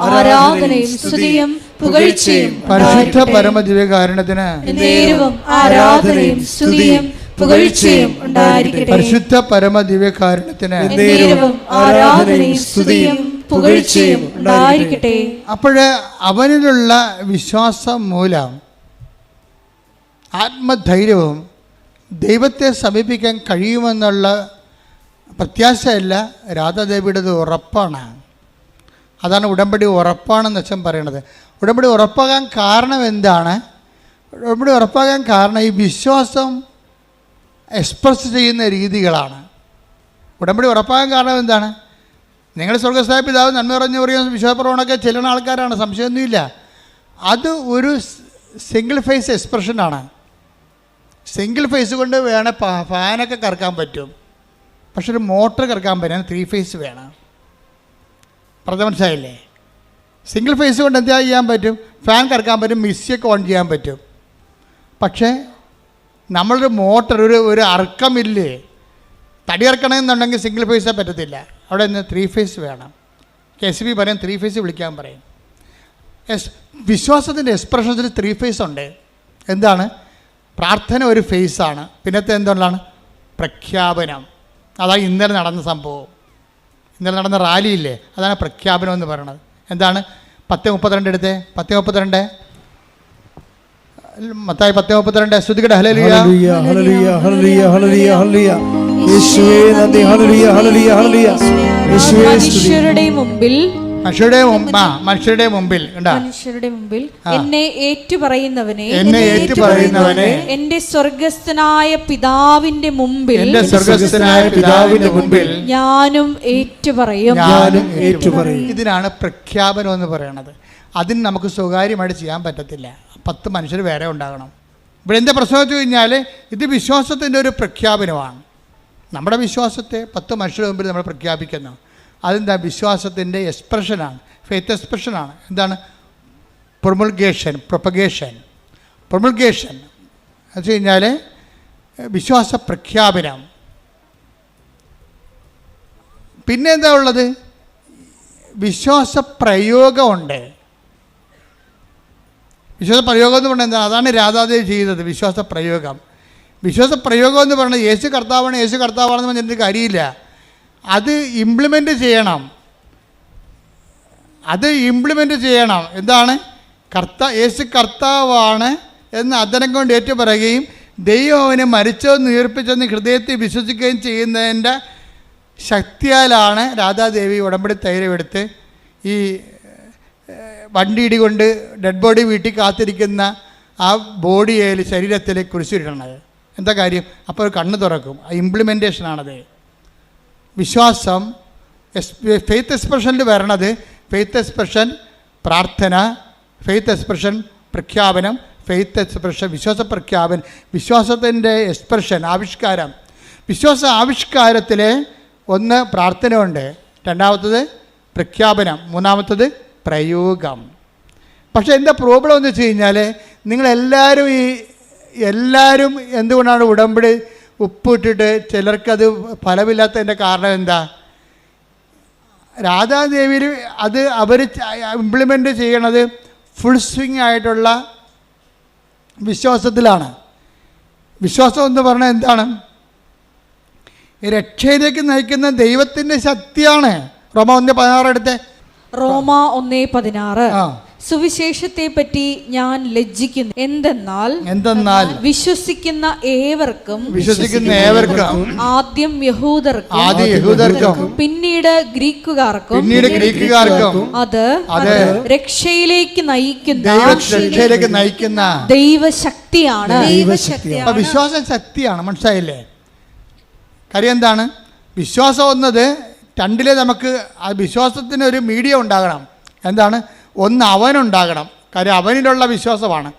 ആരാധനയും സ്തുതിയും പുകഴ്ചയും. പരിശുദ്ധ പരമ ദിവ്യകാരുണ്യത്തിന് ആരാധനയും സ്തുതിയും പുകഴ്ചയും ഉണ്ടായിരിക്കട്ടെ. പരിശുദ്ധ പരമ ദിവ്യകാരുണ്യത്തിന് ആരാധനയും സ്തുതിയും പുകഴ്ചയും ഉണ്ടായിരിക്കട്ടെ. അപ്പോഴ് അവനിലുള്ള വിശ്വാസം മൂലം ആത്മധൈര്യവും ദൈവത്തെ സമീപിക്കാൻ കഴിയുമെന്നുള്ള പ്രത്യാശയല്ല, രാധാദേവിയുടേത് ഉറപ്പാണ്. അതാണ് ഉടമ്പടി ഉറപ്പാണെന്ന് അച്ഛൻ പറയണത്. ഉടമ്പടി ഉറപ്പാകാൻ കാരണം എന്താണ്? ഉടമ്പടി ഉറപ്പാകാൻ കാരണം ഈ വിശ്വാസം എക്സ്പ്രസ് ചെയ്യുന്ന രീതികളാണ്. ഉടമ്പടി ഉറപ്പാകാൻ കാരണം എന്താണ്? നിങ്ങൾ സ്വർഗസ്ഥനായ പിതാവ് നന്മ പറഞ്ഞു പറയുന്ന വിശ്വാസപ്രവണമൊക്കെ ചെല്ലുന്ന ആൾക്കാരാണ്, സംശയമൊന്നുമില്ല. അത് ഒരു സിംഗിൾ ഫേസ് എക്സ്പ്രഷനാണ്. സിംഗിൾ ഫേസ് കൊണ്ട് വേണേൽ ഫാനൊക്കെ കറക്കാൻ പറ്റും, പക്ഷെ ഒരു മോട്ടർ കറക്കാൻ പറ്റാൻ 3 ഫേസ് വേണം. പറഞ്ഞ മനസ്സിലായില്ലേ? സിംഗിൾ ഫേസ് കൊണ്ട് എന്താ ചെയ്യാൻ പറ്റും? ഫാൻ കറക്കാൻ പറ്റും, മിക്സിയൊക്കെ ഓൺ ചെയ്യാൻ പറ്റും. പക്ഷേ നമ്മളൊരു മോട്ടർ, ഒരു അർക്കമില്ലേ, തടി ഇറക്കണമെന്നുണ്ടെങ്കിൽ സിംഗിൾ ഫേസേ പറ്റത്തില്ല. അവിടെ നിന്ന് 3 ഫേസ് വേണം. KCB പറയും 3 ഫേസ് വിളിക്കാൻ പറയും. വിശ്വാസത്തിൻ്റെ എക്സ്പ്രഷൻസിൽ 3 ഫേസ് ഉണ്ട്. എന്താണ്? പ്രാർത്ഥന ഒരു ഫേസാണ്. പിന്നത്തെ എന്തുകൊണ്ടാണ്? പ്രഖ്യാപനം. അതാണ് ഇന്നലെ നടന്ന സംഭവം. ഇന്നലെ നടന്ന റാലിയില്ലേ, അതാണ് പ്രഖ്യാപനം എന്ന് പറയുന്നത്. എന്താണ്? 10:32 എടുത്തേ. 10:32 മത്തായി 10:32 ശ്രുതികട. ഹല്ലേലൂയ ഹല്ലേലൂയ ഹല്ലേലൂയ ഹല്ലേലൂയ ഹല്ലേലൂയ യേശുവേ നന്ദി. ഹല്ലേലൂയ ഹല്ലേലൂയ ഹല്ലേലൂയ യേശുവേ മനുഷ്യരുടെ മുമ്പിൽ മനുഷ്യരുടെ മുമ്പിൽ എന്നെ ഏറ്റുപറയുന്നവനെ എന്റെ സ്വർഗസ്ഥനായ പിതാവിന്റെ മുമ്പിൽ ഞാനും ഏറ്റുപറയും. ഇതിനാണ് പ്രഖ്യാപനം എന്ന് പറയുന്നത്. അതിന് നമുക്ക് സ്വകാര്യമായിട്ട് ചെയ്യാൻ പറ്റത്തില്ല. 10 മനുഷ്യർ വേറെ ഉണ്ടാകണം. ഇവിടെ എന്താ പ്രശ്നം വെച്ച് കഴിഞ്ഞാൽ ഇത് വിശ്വാസത്തിൻ്റെ ഒരു പ്രഖ്യാപനമാണ്. നമ്മുടെ വിശ്വാസത്തെ 10 മനുഷ്യരുടെ മുമ്പിൽ നമ്മൾ പ്രഖ്യാപിക്കുന്നു. അതെന്താ? വിശ്വാസത്തിൻ്റെ എക്സ്പ്രഷനാണ്, ഫെയ്ത്ത് എക്സ്പ്രഷനാണ്. എന്താണ്? പ്രൊമൾഗേഷൻ, പ്രൊപ്പഗേഷൻ. പ്രൊമൾഗേഷൻ എന്ന് വെച്ച് കഴിഞ്ഞാൽ വിശ്വാസ പ്രഖ്യാപനം. പിന്നെ എന്താ ഉള്ളത്? വിശ്വാസ പ്രയോഗമുണ്ട്. വിശ്വാസ പ്രയോഗം എന്ന് പറഞ്ഞാൽ എന്താണ്? അതാണ് രാധാദേവി ചെയ്തത്. വിശ്വാസ പ്രയോഗം. വിശ്വാസ പ്രയോഗം എന്ന് പറയുന്നത് യേശു കർത്താവാണെന്ന് പറഞ്ഞിട്ട് കാര്യമില്ല. അത് ഇംപ്ലിമെൻ്റ് ചെയ്യണം. അത് ഇംപ്ലിമെൻ്റ് ചെയ്യണം. എന്താണ്? യേശു കർത്താവാണ് എന്ന് അധരം കൊണ്ട് ഏറ്റുപറയുകയും ദൈവം അവനെ മരിച്ചതെന്ന് ഉയർപ്പിച്ചെന്ന് ഹൃദയത്തിൽ വിശ്വസിക്കുകയും ചെയ്യുന്നതിൻ്റെ ശക്തിയാലാണ് രാധാദേവി ഉടമ്പടി തൈലമെടുത്ത് ഈ വണ്ടിയിടി കൊണ്ട് ഡെഡ് ബോഡി വീട്ടിൽ കാത്തിരിക്കുന്ന ആ ബോഡിയിൽ ശരീരത്തിൽ കുരിശിടണത്. എന്താ കാര്യം? അപ്പോൾ കണ്ണ് തുറക്കും. ആ ഇംപ്ലിമെൻറ്റേഷനാണത്. വിശ്വാസം ഫെയ്ത്ത് എക്സ്പ്രഷനിൽ വരണത് ഫെയ്ത്ത് എക്സ്പ്രഷൻ പ്രാർത്ഥന, ഫെയ്ത്ത് എക്സ്പ്രഷൻ പ്രഖ്യാപനം, ഫെയ്ത്ത് എക്സ്പ്രഷൻ വിശ്വാസ പ്രഖ്യാപനം, വിശ്വാസത്തിൻ്റെ എക്സ്പ്രഷൻ ആവിഷ്കാരം. വിശ്വാസ ആവിഷ്കാരത്തിൽ ഒന്ന് പ്രാർത്ഥനയുണ്ട്, രണ്ടാമത്തത് പ്രഖ്യാപനം, മൂന്നാമത്തത് പ്രയോഗം. പക്ഷേ എന്താ പ്രോബ്ലം എന്ന് വെച്ച് കഴിഞ്ഞാൽ എല്ലാവരും എന്തുകൊണ്ടാണ് ഉടമ്പടി ഉപ്പിട്ടിട്ട് ചിലർക്കത് ഫലമില്ലാത്തതിൻ്റെ കാരണം എന്താ? രാധാദേവിയിൽ അത് അവർ ഇംപ്ലിമെൻ്റ് ചെയ്യണത് ഫുൾ സ്വിങ് ആയിട്ടുള്ള വിശ്വാസത്തിലാണ്. വിശ്വാസം എന്ന് പറഞ്ഞാൽ എന്താണ്? രക്ഷയിലേക്ക് നയിക്കുന്ന ദൈവത്തിൻ്റെ ശക്തിയാണ്. റോമ 1:16 എടുത്തേ. റോമ 1:16. സുവിശേഷത്തെ പറ്റി ഞാൻ ലജ്ജിക്കുന്നു. എന്തെന്നാൽ വിശ്വസിക്കുന്ന ഏവർക്കും ആദ്യം യഹൂദർക്കും പിന്നീട് ഗ്രീക്കുകാർക്കും അത് രക്ഷയിലേക്ക് നയിക്കുന്ന ദൈവശക്തിയാണ്. വിശ്വാസം ശക്തിയാണ്. മനസ്സിലായില്ലേ? കാര്യം എന്താണ്? വിശ്വാസം എന്നത് രണ്ടിലെ നമുക്ക് ആ വിശ്വാസത്തിന് ഒരു മീഡിയം ഉണ്ടാകണം. എന്താണ്? ഒന്ന് അവനുണ്ടാകണം. കാര്യം അവനിലുള്ള വിശ്വാസമാണ്.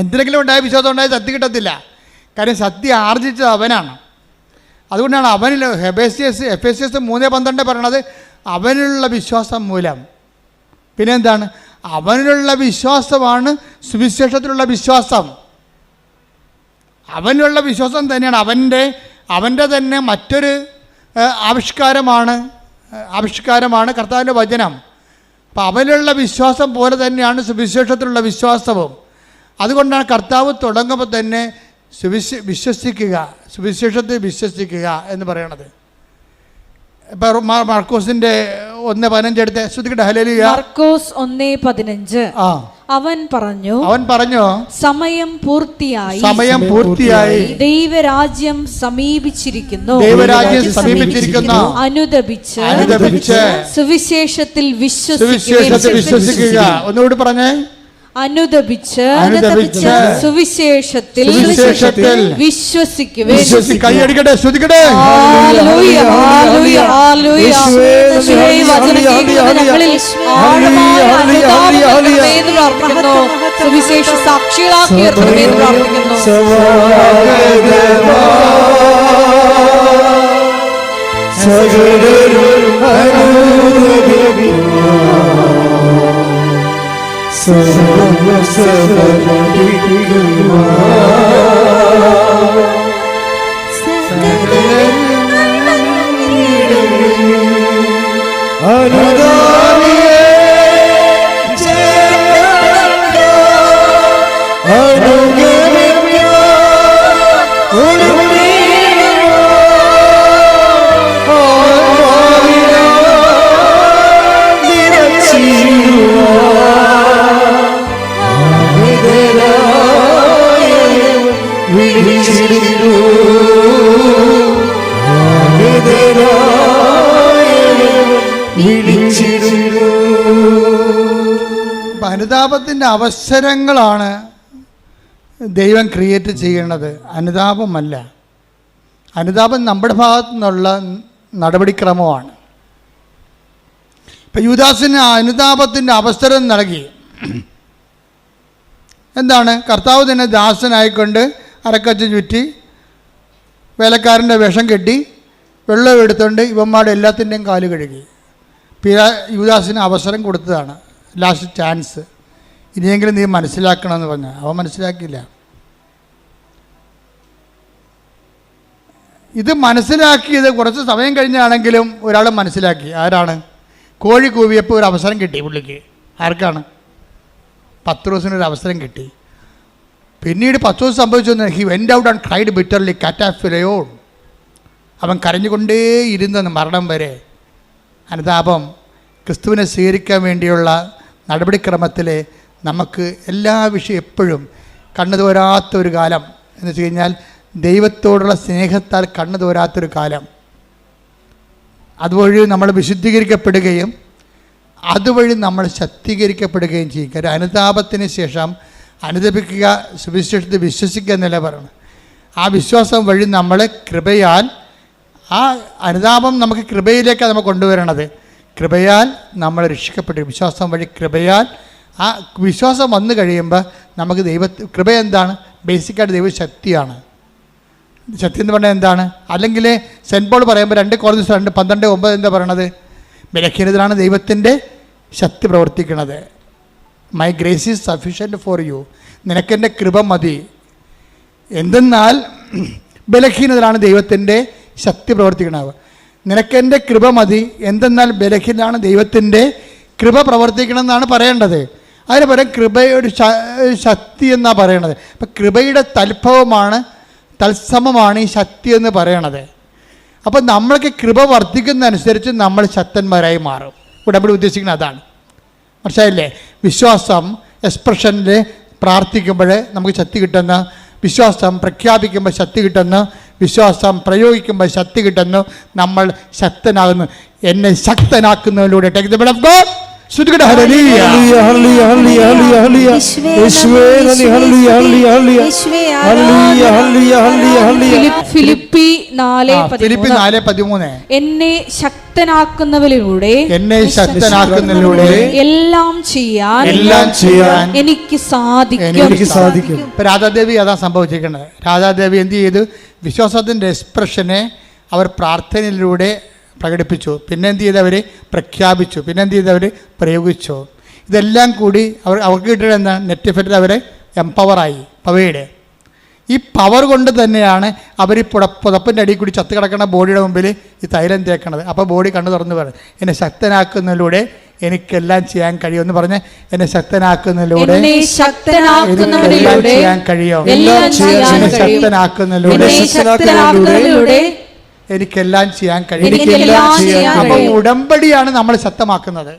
എന്തിനെങ്കിലും ഉണ്ടായ വിശ്വാസം ഉണ്ടായ സത്യം കിട്ടത്തില്ല. കാര്യം സത്യം ആർജിച്ചത് അവനാണ്. അതുകൊണ്ടാണ് അവനിൽ എഫേസ്യസ് 3:12 പറയണത് അവനിലുള്ള വിശ്വാസം മൂലം. പിന്നെ എന്താണ്? അവനിലുള്ള വിശ്വാസമാണ് സുവിശേഷത്തിലുള്ള വിശ്വാസം. അവനിലുള്ള വിശ്വാസം തന്നെയാണ് അവൻ്റെ തന്നെ മറ്റൊരു ആവിഷ്കാരമാണ് കർത്താവിൻ്റെ വചനം. അപ്പം അവനിലുള്ള വിശ്വാസം പോലെ തന്നെയാണ് സുവിശേഷത്തിലുള്ള വിശ്വാസവും. അതുകൊണ്ടാണ് കർത്താവ് തുടങ്ങുമ്പോൾ തന്നെ സുവിശേഷത്തിൽ വിശ്വസിക്കുക എന്ന് പറയണത്. ഇപ്പം മാർക്കോസിൻ്റെ 1:15 എടുത്ത് ശ്രദ്ധിക്കട്ടെ. ഹല്ലേലൂയ. മാർക്കോസ് 1:15. അവൻ പറഞ്ഞു സമയം പൂർത്തിയായി ദൈവരാജ്യം സമീപിച്ചിരിക്കുന്നു. അനുദപിച്ച് സുവിശേഷത്തിൽ വിശ്വസിക്കുക. ഒന്നുകൂടി പറഞ്ഞേ. അനുദപിച്ച് സുവിശേഷത്തിൽ വിശ്വസിക്കുവേ. കൈയടിക്കട്ടെ, ശ്രുതിക്കട്ടെ. സുവിശേഷ സാക്ഷികളാക്കി പ്രാർത്ഥിക്കുന്നു. അനുതാപത്തിൻ്റെ അവസരങ്ങളാണ് ദൈവം ക്രിയേറ്റ് ചെയ്യണത്, അനുതാപമല്ല. അനുതാപം നമ്മുടെ ഭാഗത്തു നിന്നുള്ള നടപടിക്രമമാണ്. ഇപ്പം യൂദാസിന് അനുതാപത്തിൻ്റെ അവസരം നൽകി. എന്താണ്? കർത്താവ് തന്നെ ദാസനായിക്കൊണ്ട് അരക്കച്ച ചുറ്റി വേലക്കാരൻ്റെ വേഷം കെട്ടി വെള്ളം എടുത്തുകൊണ്ട് ഇവന്മാരുടെ എല്ലാത്തിൻ്റെയും കാല് കഴുകി. യൂദാസിന് അവസരം കൊടുത്തതാണ്, ലാസ്റ്റ് ചാൻസ്. ഇനിയെങ്കിലും നീ മനസ്സിലാക്കണമെന്ന് പറഞ്ഞു. അവൻ മനസ്സിലാക്കിയില്ല. ഇത് മനസ്സിലാക്കിയത് കുറച്ച് സമയം കഴിഞ്ഞാണെങ്കിലും ഒരാൾ മനസ്സിലാക്കി. ആരാണ്? കോഴി കൂവിയപ്പോൾ ഒരു അവസരം കിട്ടി പുള്ളിക്ക്. ആർക്കാണ്? പത്രോസിനൊരു അവസരം കിട്ടി. പിന്നീട് പത്രോസ് സംഭവിച്ചു. He went out and cried bitterly കാറ്റാഫിലയോൺ. അവൻ കരഞ്ഞുകൊണ്ടേ ഇരുന്നെന്ന് മരണം വരെ. അനുതാപം ക്രിസ്തുവിനെ സ്വീകരിക്കാൻ വേണ്ടിയുള്ള നടപടിക്രമത്തിൽ നമുക്ക് എല്ലാ വിഷയം എപ്പോഴും കണ്ണു തോരാത്തൊരു കാലം എന്ന് വെച്ച് കഴിഞ്ഞാൽ ദൈവത്തോടുള്ള സ്നേഹത്താൽ കണ്ണു തോരാത്തൊരു കാലം. അതുവഴി നമ്മൾ വിശുദ്ധീകരിക്കപ്പെടുകയും അതുവഴി നമ്മൾ ശക്തീകരിക്കപ്പെടുകയും ചെയ്യും. കാര്യം അനുതാപത്തിന് ശേഷം അനുദപിക്കുക, സുവിശേഷത്തിൽ വിശ്വസിക്കുക എന്നല്ല പറയണം. ആ വിശ്വാസം വഴി നമ്മൾ കൃപയാൽ, ആ അനുതാപം നമുക്ക് കൃപയിലേക്കാണ് നമ്മൾ കൊണ്ടുവരണത്. കൃപയാൽ നമ്മൾ രക്ഷിക്കപ്പെട്ടു. വിശ്വാസം വഴി കൃപയാൽ ആ വിശ്വാസം വന്നു കഴിയുമ്പോൾ നമുക്ക് കൃപ എന്താണ്? ബേസിക്കായിട്ട് ദൈവശക്തിയാണ്. ശക്തി എന്ന് പറഞ്ഞാൽ എന്താണ്? അല്ലെങ്കിൽ സെൻറ്റ് പോൾ പറയുമ്പോൾ 2 Corinthians 2:12-9 എന്താ പറയണത്? ബലഹീനതയിലാണ് ദൈവത്തിൻ്റെ ശക്തി പ്രവർത്തിക്കുന്നത്. My grace is sufficient for you. നിനക്കെൻ്റെ കൃപ മതി. എന്തെന്നാൽ ബലഹീനതയിലാണ് ദൈവത്തിൻ്റെ ശക്തി പ്രവർത്തിക്കുന്നത്. നിനക്കെൻ്റെ കൃപ മതി, എന്തെന്നാൽ ബലഹീനതയാണ് ദൈവത്തിൻ്റെ കൃപ പ്രവർത്തിക്കണം എന്നാണ് പറയേണ്ടത്. അതിന് പകരം കൃപയുടെ ശക്തി എന്നാണ് പറയണത്. അപ്പം കൃപയുടെ തത്സമമാണ് ഈ ശക്തി എന്ന് പറയണത്. അപ്പം നമ്മൾക്ക് കൃപ വർദ്ധിക്കുന്നതനുസരിച്ച് നമ്മൾ ശക്തന്മാരായി മാറും. ഉടമ്പടി ഉദ്ദേശിക്കുന്നത് അതാണ്. മനസ്സിലായില്ലേ? വിശ്വാസം എക്സ്പ്രഷനിൽ പ്രാർത്ഥിക്കുമ്പോൾ നമുക്ക് ശക്തി കിട്ടുന്നു, വിശ്വാസം പ്രഖ്യാപിക്കുമ്പോൾ ശക്തി കിട്ടുന്നു, വിശ്വാസം പ്രയോഗിക്കുമ്പോൾ ശക്തി കിട്ടുന്നു, നമ്മൾ ശക്തനാകുന്നു. എന്നെ ശക്തനാക്കുന്നതിലൂടെ take the blood of God. Philippi 4:13 എന്നെ ശക്തനാക്കുന്നതിലൂടെ എല്ലാം ചെയ്യാൻ എനിക്ക് സാധിക്കും. രാധാദേവി അതാ സംഭവിച്ചിരിക്കുന്നത്. രാധാദേവി എന്ത് ചെയ്തു? വിശ്വാസത്തിൻ്റെ എക്സ്പ്രഷനെ അവർ പ്രാർത്ഥനയിലൂടെ പ്രകടിപ്പിച്ചു. പിന്നെ എന്ത് ചെയ്തവർ? പ്രഖ്യാപിച്ചു. പിന്നെ എന്ത് ചെയ്തവർ? പ്രയോഗിച്ചു. ഇതെല്ലാം കൂടി അവർക്ക് കിട്ടിയത് എന്താണ്? നെറ്റ് എഫക്റ്റിൽ അവരെ എംപവറായി. പവയുടെ ഈ പവർ കൊണ്ട് തന്നെയാണ് അവർ ഈ പുതപ്പിൻ്റെ അടിയിൽ കൂടി ചത്ത് കിടക്കുന്ന ബോഡിയുടെ മുമ്പിൽ ഈ തൈലം തേക്കണത്. അപ്പോൾ ബോഡി കണ്ണു തുറന്ന് പറയും, എന്നെ ശക്തനാക്കുന്നതിലൂടെ എനിക്കെല്ലാം ചെയ്യാൻ കഴിയുമെന്ന് പറഞ്ഞ് എന്നെ ശക്തനാക്കുന്നതിലൂടെ ചെയ്യാൻ കഴിയും. ശക്തനാക്കുന്നതിലൂടെ എനിക്കെല്ലാം ചെയ്യാൻ കഴിയും. അപ്പോൾ ഉടമ്പടിയാണ് നമ്മൾ ശക്തമാക്കുന്നത്.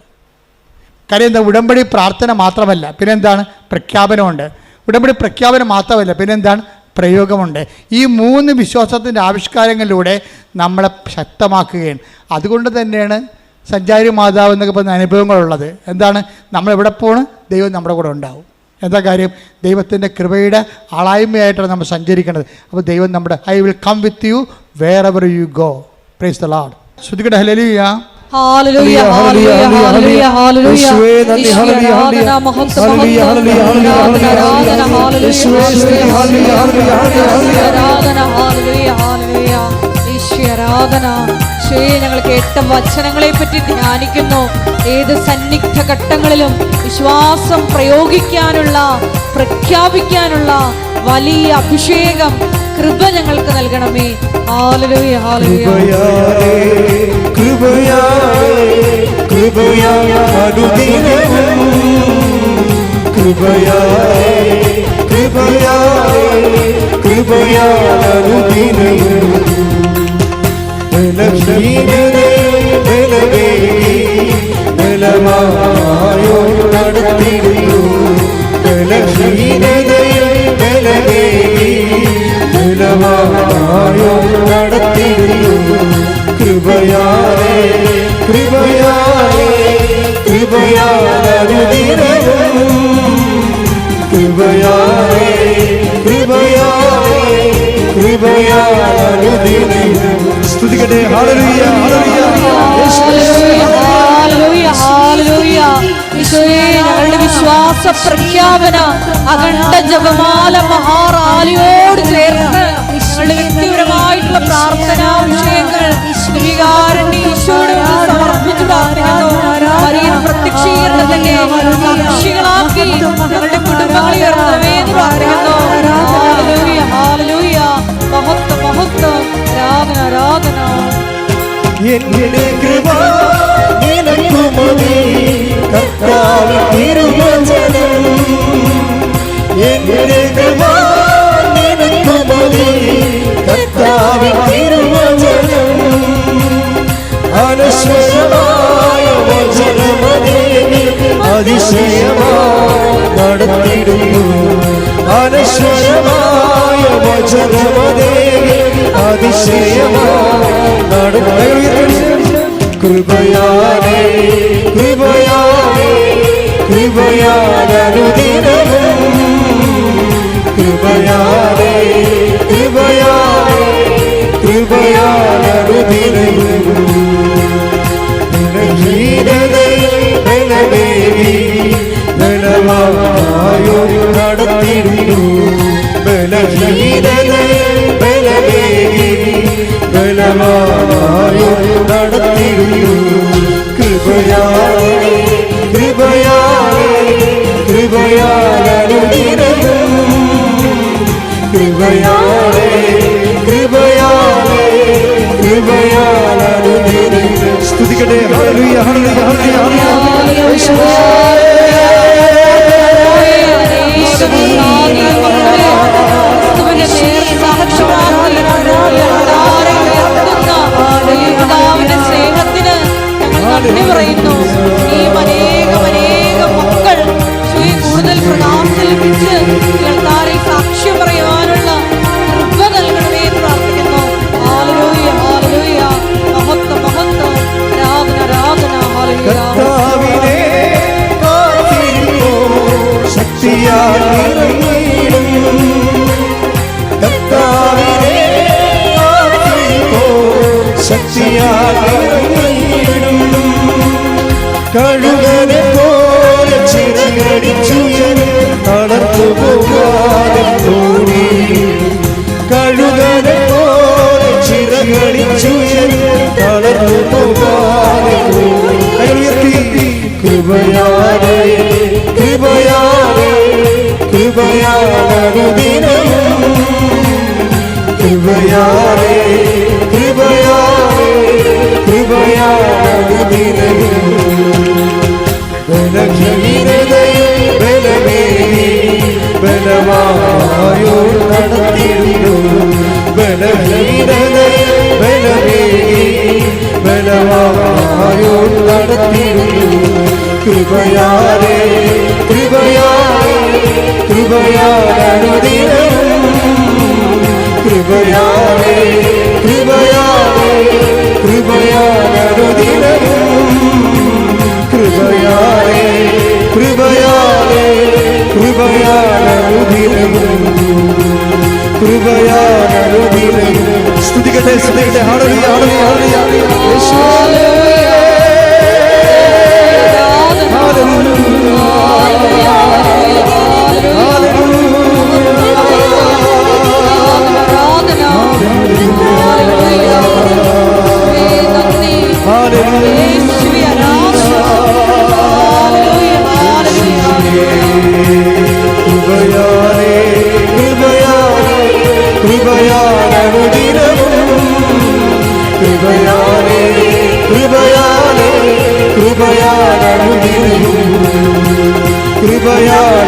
കാര്യം എന്താ? ഉടമ്പടി പ്രാർത്ഥന മാത്രമല്ല, പിന്നെന്താണ്? പ്രഖ്യാപനമുണ്ട്. ഉടമ്പടി പ്രഖ്യാപനം മാത്രമല്ല, പിന്നെന്താണ്? പ്രയോഗമുണ്ട്. ഈ 3 വിശ്വാസത്തിൻ്റെ ആവിഷ്കാരങ്ങളിലൂടെ നമ്മളെ ശക്തമാക്കുകയാണ്. അതുകൊണ്ട് തന്നെയാണ് സഞ്ചാരി മാതാവ് എന്നൊക്കെ പറഞ്ഞ അനുഭവങ്ങളുള്ളത്. എന്താണ്? നമ്മളെവിടെ പോകണം? ദൈവം നമ്മുടെ കൂടെ ഉണ്ടാവും. എന്താ കാര്യം? ദൈവത്തിൻ്റെ കൃപയുടെ ആളായ്മയായിട്ടാണ് നമ്മൾ സഞ്ചരിക്കുന്നത്. അപ്പോൾ ദൈവം നമ്മുടെ I will come with you wherever you go. Praise the Lord. ശ്രുതികട ഹല്ലേലൂയ. ഹല്ലേലൂയ ഹല്ലേലൂയ ഹല്ലേലൂയ ഹല്ലേലൂയ. യേശുവേ നന്ദി. ഹല്ലേലൂയ ഹല്ലേലൂയ ഹല്ലേലൂയ ഹല്ലേലൂയ ഹല്ലേലൂയ ഞങ്ങൾ കേട്ട വചനങ്ങളെ പറ്റി ധ്യാനിക്കുന്നു. ഏത് സന്നിഗ്ധ ഘട്ടങ്ങളിലും വിശ്വാസം പ്രയോഗിക്കാനുള്ള, പ്രഖ്യാപിക്കാനുള്ള വലിയ അഭിഷേകം, കൃപ ഞങ്ങൾക്ക് നൽകണമേ. ഹല്ലേലൂയ ഹല്ലേലൂയ. സ്തുതിക്കട്ടെ. ഹല്ലേലൂയ ഹല്ലേലൂയ ഹല്ലേലൂയ ഹല്ലേലൂയ. ഈശോയെ, ഞങ്ങളുടെ വിശ്വാസ പ്രഖ്യാപന അഖണ്ഡ ജപമാല മഹാറാലിയോട് ചേർന്ന് ഞങ്ങളുടെ വ്യക്തിപരമായിട്ടുള്ള പ്രാർത്ഥനാ വിഷയങ്ങൾ ഈശോയോട് സമർപ്പിച്ച് പ്രാർത്ഥിക്കുന്നു. വലിയ പ്രത്യക്ഷീകരണത്തിന്റെ സാക്ഷികളാക്കി ഞങ്ങളുടെ കുടുംബങ്ങളെ ഉയർത്തണമേ എന്ന് പ്രാർത്ഥിക്കുന്നു. Hallelujah hallelujah. മഹത്വം മഹത്വം. ആരാധന ആരാധന. എന്റെ കൃപ നിനക്കു മതി കർത്താവിൻ തിരുവചനം. എന്റെ കൃപ നിനക്കു മതി കർത്താവിൻ തിരുവചനം. അനശ്വരമായ വചനം അതിശയമായി നടത്തിടുന്നു. അനശ്വരമായ വചനമതേ അതിശയമായി നടത്തിടുന്നു. കൃപയാലേ കൃപയാലേ കൃപയാലനുദിനവും കൃപയാലേ കൃപയാലേ കൃപയാലനുദിനവും ബലമേകി ബലവായോ നടത്തിടുന്നു. ബലഹീനതയെ ബലമേകി ബലവായോ നടത്തിടുന്നു. കൃപയാലേ കൃപയാലേ കൃപയാലനുദിനവും കൃപയാലേ കൃപയാലേ കൃപയാലനുദിനവും. സ്തുതിക്കട്ടെ. ഹല്ലേലൂയ ഹല്ലേലൂയ ഹല്ലേലൂയ യേശുവേ. സ്നേഹത്തിന് ഞങ്ങൾ നന്ദി പറയുന്നു. ഈ അനേകം മക്കൾ കൂടുതൽ പ്രകാശം ലഭിച്ച് കേൾക്കാരെ സാക്ഷ്യം പറയുവാനുള്ള കൃപ നൽകണമേ എന്ന് പ്രാർത്ഥിക്കുന്നു. ഹല്ലേലൂയ ഹല്ലേലൂയ മഹത്വം മഹത്വം ആരാധന ആരാധന ഹല്ലേലൂയ. കർത്താവിനെ കാത്തിരിപ്പോ ശക്തിയാൽ നിറഞ്ഞിടും. കർത്താവിനെ കാത്തിരിപ്പോ ശക്തിയാൽ നിറഞ്ഞിടും. കഴുകനെ പോലെ ചിറകടിച്ചുയരെ നടന്നു പോകാതെ തോണി. കഴുകനെ പോലെ ചിറകടിച്ചുയരെ നടന്നു പോകാതെ ഉയർത്തി. കൃപയാലേ കൃപയാലേ കൃപയാലനുദിനവും കൃപയാലേ കൃപയാലേ കൃപയാലനുദിനവും ബലഹീനതയെ ബലമേകി ബലവായോ നടത്തിടുന്നു. ബലഹീനതയെ ബലമേകി ബലവായോ നടത്തിടുന്നു. കൃപയാലേ കൃപയാലേ കൃപയാലനുദിനവും കൃപയാലേ കൃപയാലേ കൃപയാലനുദിനവും കൃപയാലേ കൃപയാലേ കൃപയാലനുദിനവും കൃപയാലനുദിനവും. സ്തുതിക്കട്ടെ സ്തുതിക്കട്ടെ. ഹല്ലേലൂയ ഹല്ലേലൂയ ഹല്ലേലൂയ യേശുവേ. കൃപയാലേ കൃപയാലേ കൃപയാലനുദിനവും കൃപയാലേ കൃപയാലേ കൃപയാലനുദിനവും കൃപയാലേ